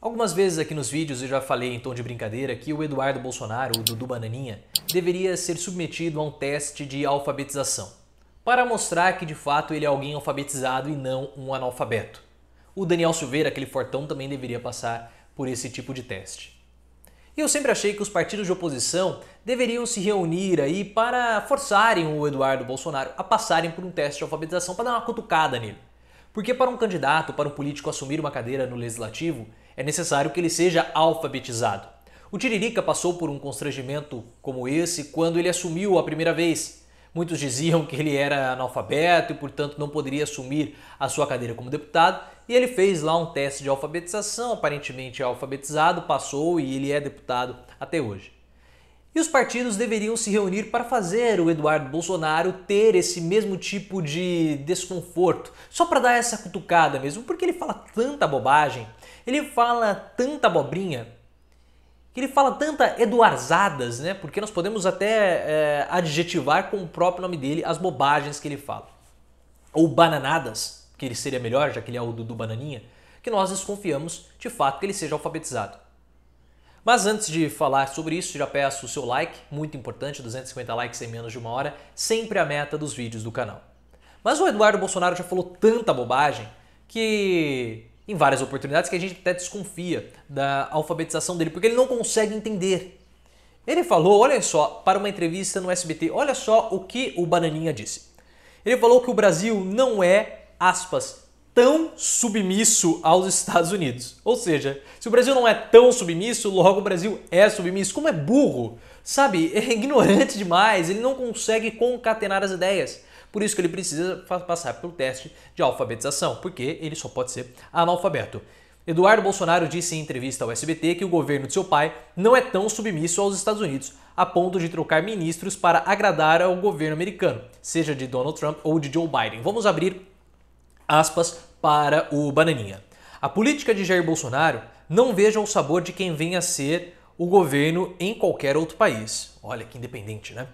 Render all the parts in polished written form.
Algumas vezes aqui nos vídeos eu já falei em tom de brincadeira que o Eduardo Bolsonaro, o Dudu Bananinha, deveria ser submetido a um teste de alfabetização, para mostrar que de fato ele é alguém alfabetizado e não um analfabeto. O Daniel Silveira, aquele fortão, também deveria passar por esse tipo de teste. E eu sempre achei que os partidos de oposição deveriam se reunir aí para forçarem o Eduardo Bolsonaro a passarem por um teste de alfabetização para dar uma cutucada nele. Porque para um candidato, para um político assumir uma cadeira no legislativo, é necessário que ele seja alfabetizado. O Tiririca passou por um constrangimento como esse quando ele assumiu a primeira vez. Muitos diziam que ele era analfabeto e, portanto, não poderia assumir a sua cadeira como deputado. E ele fez lá um teste de alfabetização, aparentemente é alfabetizado, passou e ele é deputado até hoje. E os partidos deveriam se reunir para fazer o Eduardo Bolsonaro ter esse mesmo tipo de desconforto, só para dar essa cutucada mesmo, porque ele fala tanta bobagem, ele fala tanta abobrinha, que ele fala tanta eduarzadas, né? Porque nós podemos até adjetivar com o próprio nome dele as bobagens que ele fala. Ou bananadas, que ele seria melhor, já que ele é o Dudu Bananinha, que nós desconfiamos de fato que ele seja alfabetizado. Mas antes de falar sobre isso, já peço o seu like, muito importante, 250 likes em menos de uma hora, sempre a meta dos vídeos do canal. Mas o Eduardo Bolsonaro já falou tanta bobagem que em várias oportunidades que a gente até desconfia da alfabetização dele, porque ele não consegue entender. Ele falou, olha só, para uma entrevista no SBT, olha só o que o Bananinha disse. Ele falou que o Brasil não é, aspas, tão submisso aos Estados Unidos. Ou seja, se o Brasil não é tão submisso, logo o Brasil é submisso. Como é burro, sabe? É ignorante demais, ele não consegue concatenar as ideias. Por isso que ele precisa passar pelo teste de alfabetização, porque ele só pode ser analfabeto. Eduardo Bolsonaro disse em entrevista ao SBT que o governo de seu pai não é tão submisso aos Estados Unidos, a ponto de trocar ministros para agradar ao governo americano, seja de Donald Trump ou de Joe Biden. Vamos abrir aspas para o Bananinha. A política de Jair Bolsonaro não veja o sabor de quem venha a ser o governo em qualquer outro país. Olha que independente, né?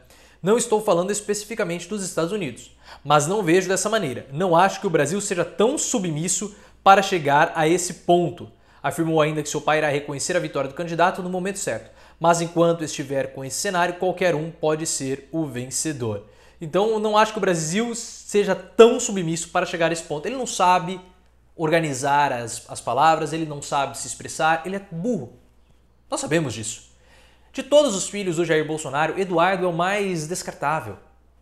Não estou falando especificamente dos Estados Unidos, mas não vejo dessa maneira. Não acho que o Brasil seja tão submisso para chegar a esse ponto. Afirmou ainda que seu pai irá reconhecer a vitória do candidato no momento certo, mas enquanto estiver com esse cenário, qualquer um pode ser o vencedor. Então, não acho que o Brasil seja tão submisso para chegar a esse ponto. Ele não sabe organizar as palavras, ele não sabe se expressar, ele é burro. Nós sabemos disso. De todos os filhos do Jair Bolsonaro, Eduardo é o mais descartável.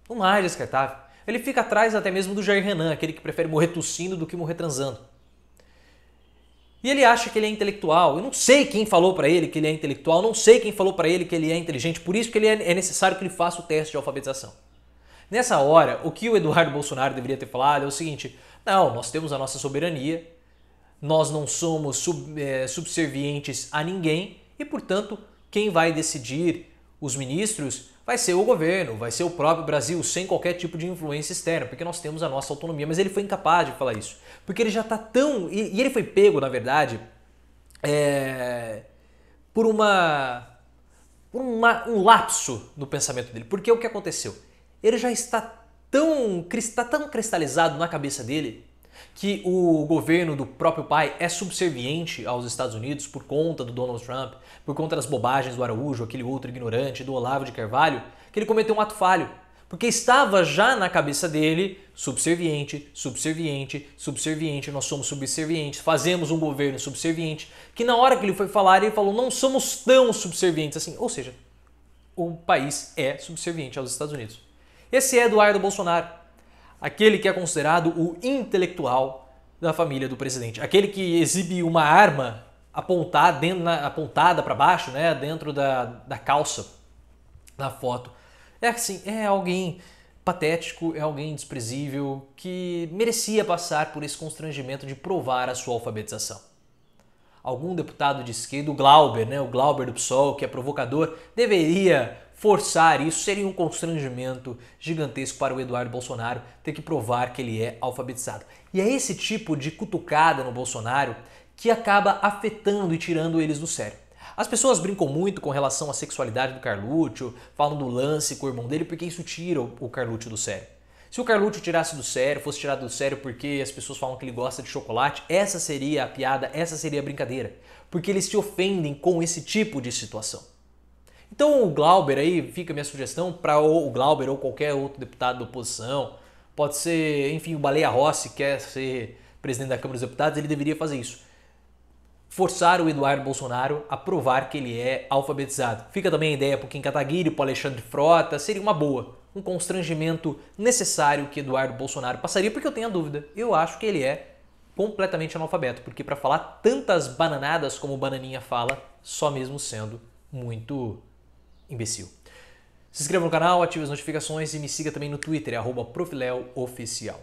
O mais descartável. Ele fica atrás até mesmo do Jair Renan, aquele que prefere morrer tossindo do que morrer transando. E ele acha que ele é intelectual. Eu não sei quem falou para ele que ele é intelectual, não sei quem falou para ele que ele é inteligente, por isso que é necessário que ele faça o teste de alfabetização. Nessa hora, o que o Eduardo Bolsonaro deveria ter falado é o seguinte: não, nós temos a nossa soberania, nós não somos subservientes a ninguém e, portanto, quem vai decidir os ministros vai ser o governo, vai ser o próprio Brasil, sem qualquer tipo de influência externa, porque nós temos a nossa autonomia. Mas ele foi incapaz de falar isso, porque ele já está tão... E ele foi pego, na verdade, por um lapso no pensamento dele. Porque o que aconteceu? Ele já está tão cristalizado na cabeça dele que o governo do próprio pai é subserviente aos Estados Unidos por conta do Donald Trump, por conta das bobagens do Araújo, aquele outro ignorante, do Olavo de Carvalho, que ele cometeu um ato falho. Porque estava já na cabeça dele subserviente, subserviente, subserviente, nós somos subservientes, fazemos um governo subserviente, que na hora que ele foi falar, ele falou, não somos tão subservientes assim. Ou seja, o país é subserviente aos Estados Unidos. Esse é Eduardo Bolsonaro, aquele que é considerado o intelectual da família do presidente, aquele que exibe uma arma apontada para baixo, né, dentro da calça na foto. É assim, é alguém patético, é alguém desprezível que merecia passar por esse constrangimento de provar a sua alfabetização. Algum deputado de esquerda, o Glauber, né, o Glauber do PSOL, que é provocador, deveria forçar isso. Seria um constrangimento gigantesco para o Eduardo Bolsonaro ter que provar que ele é alfabetizado. E é esse tipo de cutucada no Bolsonaro que acaba afetando e tirando eles do sério. As pessoas brincam muito com relação à sexualidade do Carluccio, falam do lance com o irmão dele, porque isso tira o Carluccio do sério. Se o Carlucci tirasse do sério, fosse tirado do sério porque as pessoas falam que ele gosta de chocolate, essa seria a piada, essa seria a brincadeira. Porque eles se ofendem com esse tipo de situação. Então o Glauber aí, fica a minha sugestão para o Glauber ou qualquer outro deputado da oposição, pode ser, enfim, o Baleia Rossi quer ser presidente da Câmara dos Deputados, ele deveria fazer isso. Forçar o Eduardo Bolsonaro a provar que ele é alfabetizado. Fica também a ideia para o Kim Kataguiri, para o Alexandre Frota, seria uma boa. Um constrangimento necessário que Eduardo Bolsonaro passaria, porque eu tenho a dúvida. Eu acho que ele é completamente analfabeto, porque para falar tantas bananadas como o Bananinha fala, só mesmo sendo muito imbecil. Se inscreva no canal, ative as notificações e me siga também no Twitter, @profileo_oficial.